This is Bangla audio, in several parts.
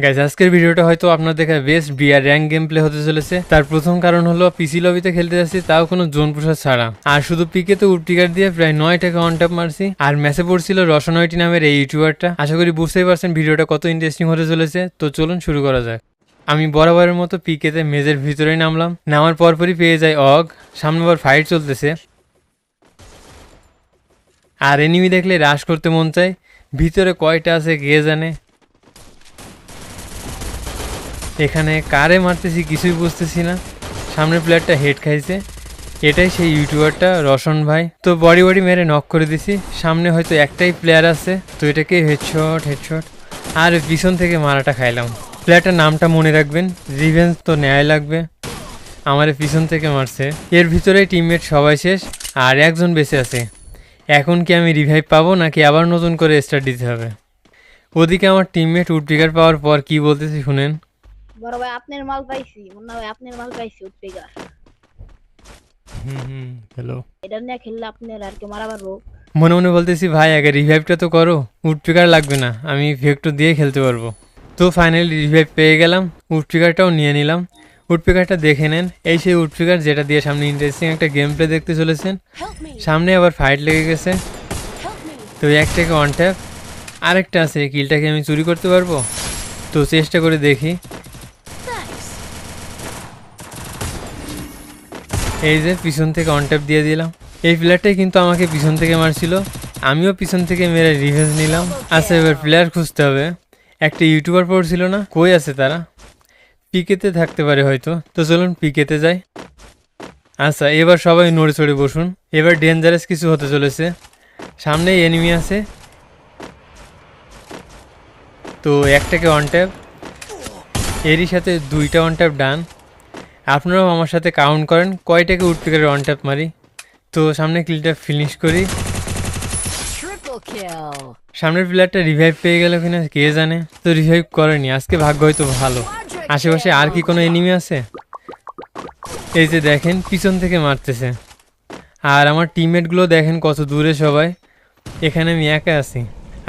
গাইস আজকের ভিডিওটা হয়তো আপনার দেখা best BR rank game play হতে চলেছে। তার প্রথম কারণ হলো পিসি লবিতে খেলতে যাচ্ছি, তাও কোনো জোন প্রসাদ ছাড়া, আর শুধু পিকেতে উডপিকার দিয়ে প্রায় 9টাকে অন ট্যাপ মারছি। আর ম্যাচে পড়ছিল রসনয়টি নামের এই ইউটিউবারটা। আশা করি বুঝতেই পারছেন ভিডিওটা কত ইন্টারেস্টিং হতে চলেছে। তো চলুন শুরু করা যাক। আমি বরাবরের মতো পিকেতে মেজের ভিতরেই নামলাম। নামার পরপরই পেয়ে যাই অগ। সামনে আবার ফাইট চলতেছে, আর এনিমি দেখলে রাশ করতে মন চায়। ভিতরে কয়টা আছে কে জানে। এখানে কারে মারতেছি কিছুই বুঝতেছি না। সামনের প্লেয়ারটা হেড খাইছে, এটাই সেই ইউটিউবারটা রসন ভাই। তো বডি মেরে নক করে দিছি। সামনে হয়তো একটাই প্লেয়ার আছে, তো এটাকে হেডশট আর পিছন থেকে মারাটা খাইলাম। প্লেয়ারটার নামটা মনে রাখবেন, রিভেঞ্জ তো নেয় লাগবে। আমার পিছন থেকে মারছে। এর ভিতরে টিমমেট সবাই শেষ, আর একজন বেঁচে আছে। এখন কি আমি রিভাইভ পাবো নাকি আবার নতুন করে স্টার্ট দিতে হবে? ওদিকে আমার টিমমেট উডপিকার পাওয়ার পর কি বলতেছি শুনেন। বড় ভাই আপনার মাল পাইছি, মুন্না ভাই আপনার মাল পাইছি উঠপেগার। হ্যালো। এটা নিয়ে খেললে আপনার আর কি মারা পারবো। মনে মনে বলতেছি ভাই আগে রিভাইভটা তো করো, উডপিকার লাগবে না, আমি ভেক্টর দিয়ে খেলতে পারবো। তো ফাইনালি রিভাইভ পেয়ে গেলাম, উডপিকারটাও নিয়ে নিলাম। উডপিকারটা দেখে নেন, এই সেই উডপিকার যেটা দিয়ে সামনে ইন্টারেস্টিং একটা গেম প্লে দেখতে চলেছেন। সামনে আবার ফাইট লেগে গেছে, তো একটাকে অন ট্যাপ। আরেকটা আছে, কিলটাকে আমি চুরি করতে পারবো, তো চেষ্টা করে দেখি। এই যে পিছন থেকে অন ট্যাপ দিয়ে দিলাম। এই প্লেয়ারটাই কিন্তু আমাকে পিছন থেকে মারছিল, আমিও পিছন থেকে মেরে রিভেঞ্জ নিলাম। আচ্ছা এবার প্লেয়ার খুঁজতে হবে। একটা ইউটিউবার পড়ছিল না, কই আছে তারা? পিকেতে থাকতে পারে হয়তো, তো চলুন পিকেতে যাই। আচ্ছা এবার সবাই নড়ে চড়ে বসুন, এবার ডেঞ্জারাস কিছু হতে চলেছে। সামনেই এনিমি আছে, তো একটাকে অন ট্যাপ, এরই সাথে দুইটা অন ট্যাপ ডান। আপনারাও আমার সাথে কাউন্ট করেন কয়টাকে উডপিকারের অন ট্যাপ মারি। তো সামনে কিলটা ফিনিশ করি। সামনের প্লেয়ারটা রিভাইভ পেয়ে গেল কিনা কে জানে, তো রিভাইভ করেনি, আজকে ভাগ্য হয়তো ভালো। আশেপাশে আর কি কোনো এনিমি আছে? এই যে দেখেন পিছন থেকে মারতেছে, আর আমার টিমমেটগুলো দেখেন কত দূরে সবাই। এখানে আমি একা আছি।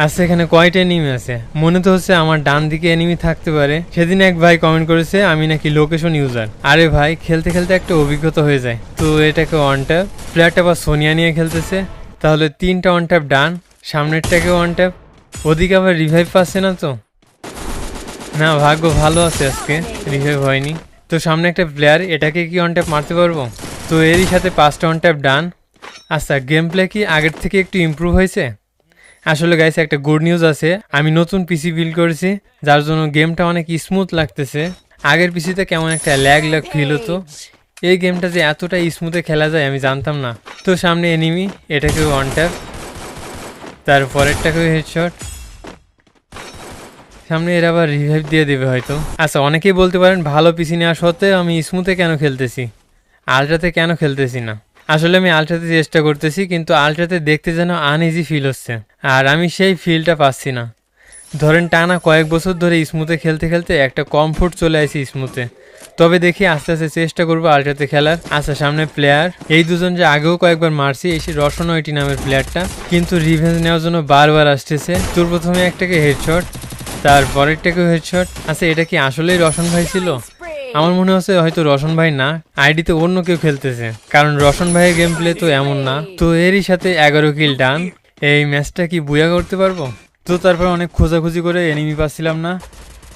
আচ্ছা এখানে কয়টা এনিমি আছে? মনে তো হচ্ছে আমার ডান দিকে এনিমি থাকতে পারে। সেদিন এক ভাই কমেন্ট করেছে আমি নাকি লোকেশন ইউজার। আরে ভাই খেলতে খেলতে একটা অভিজ্ঞতা হয়ে যায়। তো এটাকে অন ট্যাপ, প্লেয়ারটা বা সোনিয়া নিয়ে খেলতেছে, তাহলে 3টা অন ট্যাপ ডান। সামনেরটাকে অন ট্যাপ, ওদিকে আবার রিভাইভ পাচ্ছে না তো। না ভাগ্য ভালো আছে, আজকে রিভাইভ হয়নি। তো সামনে একটা প্লেয়ার, এটাকে কি অন ট্যাপ মারতে পারবো? তো এরই সাথে 5টা অন ট্যাপ ডান। আচ্ছা গেম প্লে কি আগের থেকে একটু ইমপ্রুভ হয়েছে? আসলে গাইস একটা গুড নিউজ আছে, আমি নতুন পিসি বিল্ড করেছি, যার জন্য গেমটা অনেক স্মুথ লাগতেছে। আগের পিসিতে কেমন একটা ল্যাগ ফিল হতো। এই গেমটা যে এতটা স্মুথে খেলা যায় আমি জানতাম না। তো সামনে এনিমি, এটাকেও অন ট্যাপ, তার পরেরটাকেও হেডশট। সামনে এর আবার রিভাইভ দিয়ে দেবে হয়তো। আচ্ছা অনেকেই বলতে পারেন ভালো পিসি নেওয়া সত্ত্বেও আমি স্মুথে কেন খেলতেছি, আলট্রাতে কেন খেলতেছি না। আসলে আমি আলট্রাতে চেষ্টা করতেছি, কিন্তু আলট্রাতে দেখতে যেন আনইজি ফিল হচ্ছে, আর আমি সেই ফিলটা পাচ্ছি না। ধরেন টানা কয়েক বছর ধরে স্মুথে খেলতে খেলতে একটা কমফোর্ট চলে আসি স্মুথে। তবে দেখি আস্তে আস্তে চেষ্টা করবো আলট্রাতে খেলার। আচ্ছা সামনে প্লেয়ার, এই দুজন যে আগেও কয়েকবার মারছি, এই রসনয়টি নামের প্লেয়ারটা, কিন্তু রিভেঞ্জ নেওয়ার জন্য বারবার আসতেছে। তোর প্রথমে একটাকে হেডশট, তার পরেরটাকেও হেডশট। আচ্ছা এটা কি আসলেই রসন ভাই ছিল? আমার মনে হচ্ছে হয়তো রসন ভাই না, আইডিতে অন্য কেউ খেলতেছে, কারণ রসন ভাইয়ের গেম প্লে তো এমন না। তো এরই সাথে 11 কিল ডান। এই ম্যাচটা কি বুয়া করতে পারবো? তো তারপর অনেক খোঁজাখুঁজি করে এনিমি পাচ্ছিলাম না,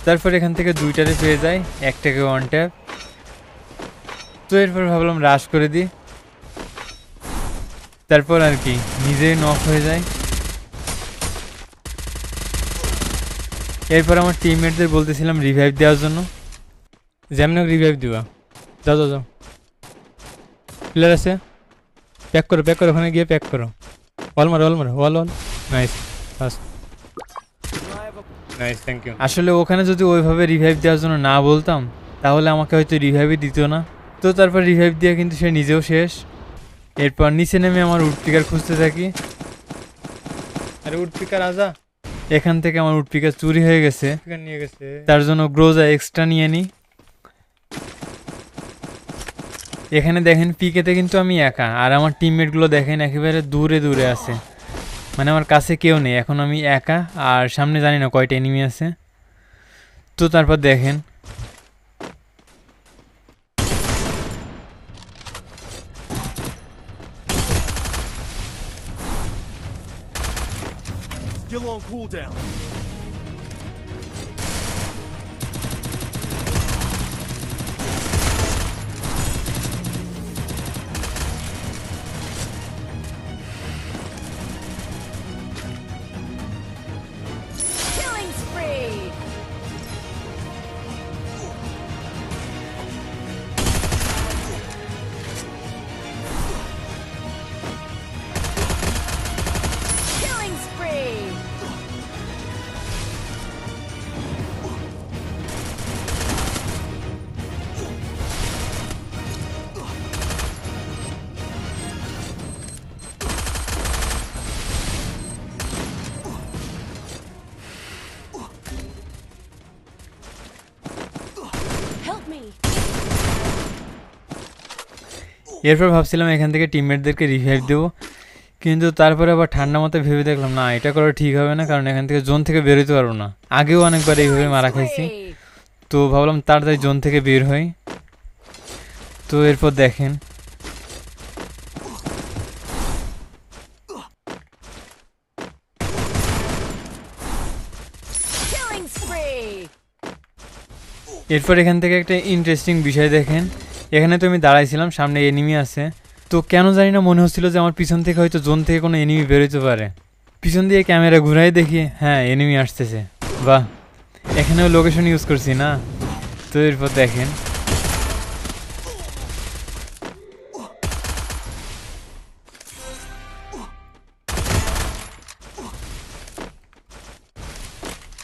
তারপর এখান থেকে 2টারে পেয়ে যাই, একটাকে ওয়ান ট্যাপ। তো এরপর ভাবলাম রাশ করে দিই, তারপর আর কি নিজেই নক হয়ে যায়। এরপর আমার টিমমেটদের বলতেছিলাম রিভাইভ দেওয়ার জন্য, যেমন রিভাইভ দিবা, যাও যাও যাও। প্লেয়ার আছে, প্যাক করো ওখানে গিয়ে প্যাক করো। All nice first, nice thank you. আসলে ওখানে যদি ওইভাবে রিভাইভ দেওয়ার জন্য না বলতাম, তাহলে আমাকে হয়তো রিভাইভই দিত না। তো তারপর রিভাইভ দিয়ে কিন্তু সে নিজেও শেষ। এরপর নিচে নেমে আমার উডপিকার খুঁজতে থাকি। আরে উডপিকার আজা, এখান থেকে আমার উডপিকার চুরি হয়ে গেছে, নিয়ে গেছে, তার জন্য গ্রোজা এক্সট্রা নিয়ে নিই। এখানে দেখেন পিকেতে কিন্তু আমি একা, আর আমার টিমমেটগুলো দেখেন একেবারে দূরে দূরে আছে, মানে আমার কাছে কেউ নেই। এখন আমি একা, আর সামনে জানি না কয়টা এনিমি আছে। তো তারপর দেখেন Still on cooldown. Killing spree! Killing spree! Help me! এরপর ভাবছিলাম এখান থেকে টিমমেটদেরকে রিভাইভ দেবো, কিন্তু তারপরে আবার ঠান্ডা মতো ভেবে দেখলাম না, এটা করা ঠিক হবে না, কারণ এখান থেকে জোন থেকে বেরোতে পারবো না। আগেও অনেকবার এইভাবে মারা খাইছি, Spree! তো ভাবলাম তাড়াতাড়ি জোন থেকে বের হই। তো এরপর দেখেন Killing spree! এরপর এখান থেকে একটা ইন্টারেস্টিং বিষয় দেখেন, এখানে তো আমি দাঁড়াইছিলাম, সামনে এনিমি আছে, তো কেন জানি না মনে হচ্ছিল যে আমার পিছন থেকে হয়তো জোন থেকে কোনো এনিমি বেরোতে পারে। পিছন দিয়ে ক্যামেরা ঘুরাই দেখি হ্যাঁ এনিমি আসতেছে, বাহ, এখানেও লোকেশন ইউজ করছি না। তো এরপর দেখেন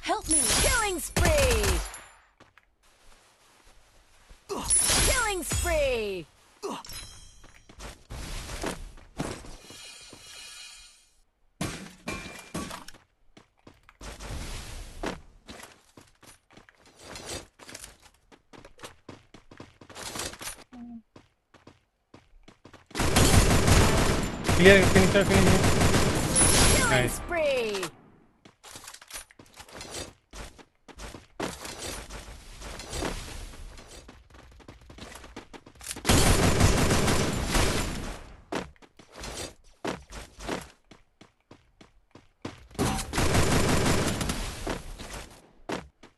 Help me! Killing spree! Killing spree! Clear, finish Killing Nice. spree!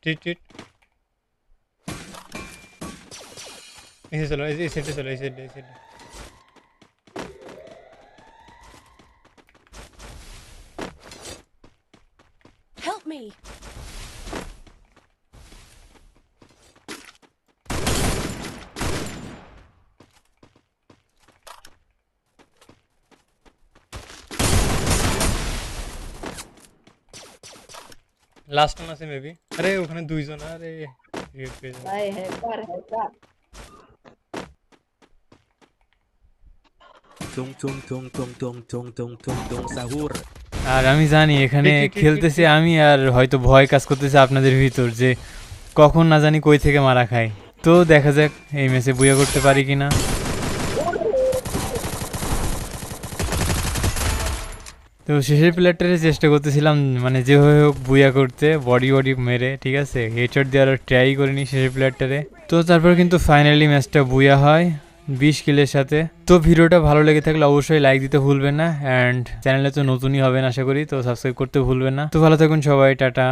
টিট টিট এসে চলো, এই সাইডে চলো, এই সাইডে, এই সাইডে। Help me! লাস্ট ওয়ান আছে মেবি, আরে ওখানে দুইজন, আরে রিভিউ পেয়ে যাবে। ভাই hacker hacker Tung tung tung tung tung tung tung tung tung sahur. আর আমি জানি এখানে খেলতেছি আমি, আর হয়তো ভয় কাজ করতেছে আপনাদের ভিতর যে কখন না জানি কই থেকে মারা খাই। তো দেখা যাক এই ম্যাচে বুয়া করতে পারি কিনা। তো শেষের প্লেয়ারটারে চেষ্টা করতেছিলাম মানে যেভাবে হোক বুয়া করতে, বডি বডি মেরে, ঠিক আছে, হেডশট দেওয়ার ট্রাই করিনি শেষের প্লেয়ারটারে। তো তারপর কিন্তু ফাইনালি ম্যাচটা বুয়া হয় 20 কিলের সাথে। তো ভিডিওটা ভালো লেগে থাকলে অবশ্যই লাইক দিতে ভুলবেন না, অ্যান্ড চ্যানেলে তো নতুনই হবেন আশা করি, তো সাবস্ক্রাইব করতে ভুলবেন না। তো ভালো থাকুন সবাই, টাটা।